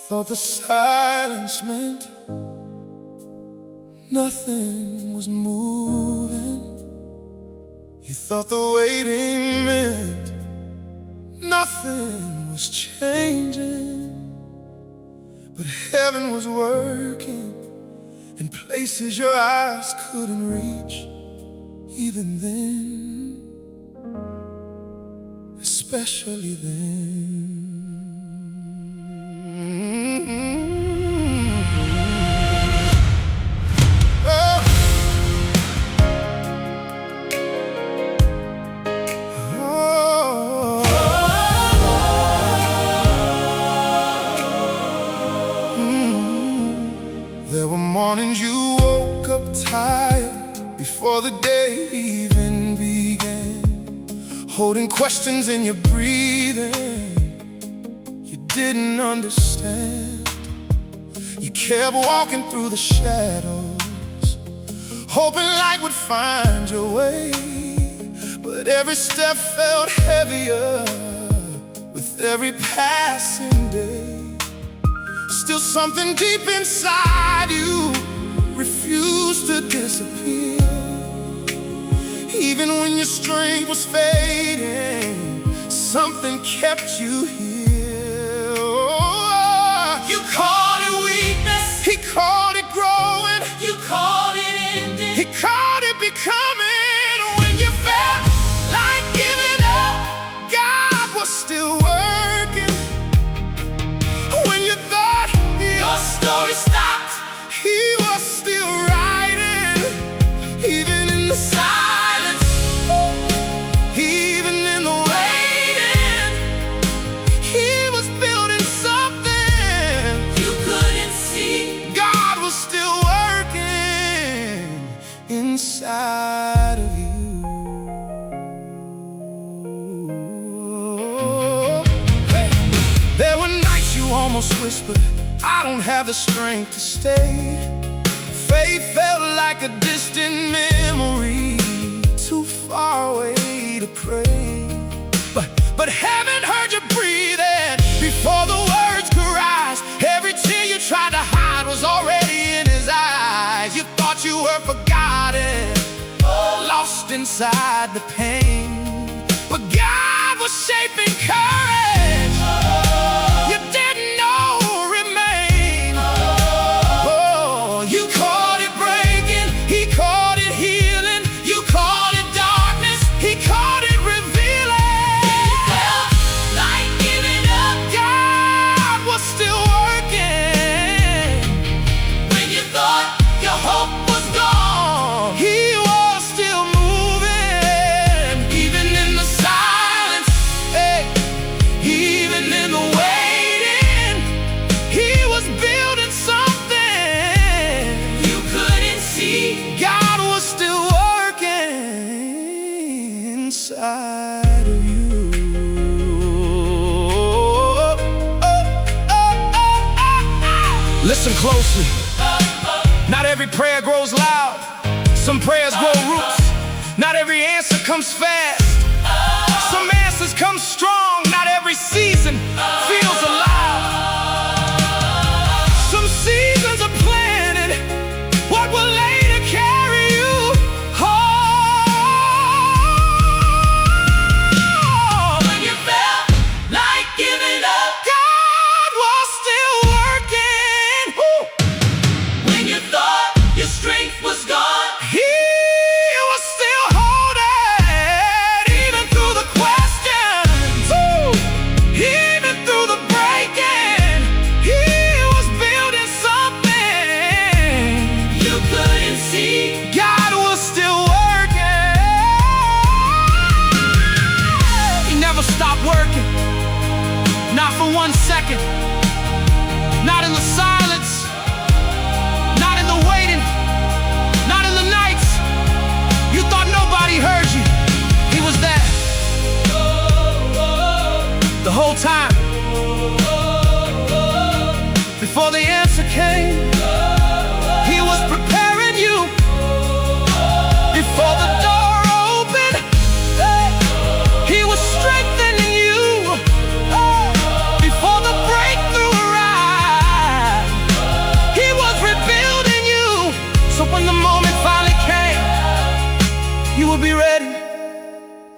Thought the silence meant nothing was moving. You thought the waiting meant nothing was changing. But heaven was working in places your eyes couldn't reach. Even then, especially then. There were mornings you woke up tired before the day even began, holding questions in your breathing you didn't understand. You kept walking through the shadows, hoping light would find your way. But every step felt heavier with every passing day. Still something deep inside you refused to disappear. Even when your strength was fading, something kept you here. Oh, you called it weakness, he called it growing, you called it ending, he called it becoming. When you felt like giving up, God was still working. When you thought your story stopped, he was still writing. Even in the silence, even in the waiting, he was building something you couldn't see. God was still working inside of you. Hey. There were nights you almost whispered, I don't have the strength to stay. Faith felt like a distant memory, too far away to pray. But heaven heard you breathing before the words could rise. Every tear you tried to hide was already in his eyes. You thought you were forgotten, lost inside the pain. But God was shaping courage you didn't know remain. Oh, you called it breaking, he called it healing. You called it darkness, he called it revealing. You felt like giving up, God was still working. When you thought your hope was gone, he was still moving. Even in the silence, hey, even in the waiting, he was building something you couldn't see. God was still working inside of you. Listen closely. Not every prayer grows loud. Some prayers grow roots. Not every answer comes fast. Some answers come strong. Not every season feels alive. Some seasons are planted, what will later carry you home. When you felt like giving up, God was still working. When you thought your strength was gone, he was still holding. Even through the questions, even through the breaking, he was building something you couldn't see. God was still working. He never stopped working, not for 1 second. Not in the silence, not in the waiting, not in the nights you thought nobody heard you. He was there the whole time. Before the answer came, he was preparing you. Before the door opened, he was strengthening you. Before the breakthrough arrived,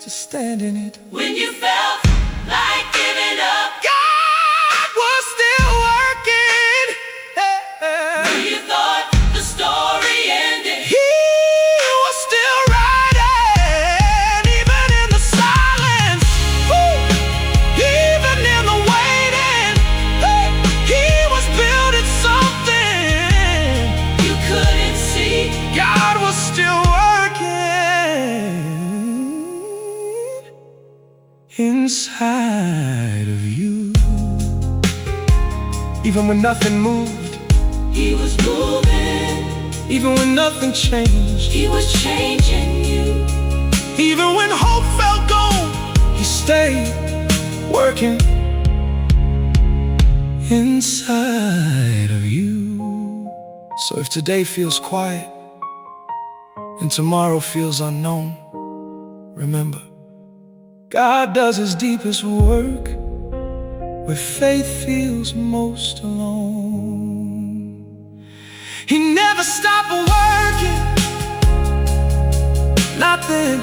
to stand in it. When you felt like giving up, God was still working. when you thought the story ended, He was still writing, even in the silence, even in the waiting. He was building something you couldn't see. God was still working inside of you. Even when nothing moved, He was moving, even when nothing changed, He was changing you. even when hope felt gone, He stayed working inside of you. So if today feels quiet and tomorrow feels unknown, remember, God does His deepest work where faith feels most alone. He never stopped working, not then,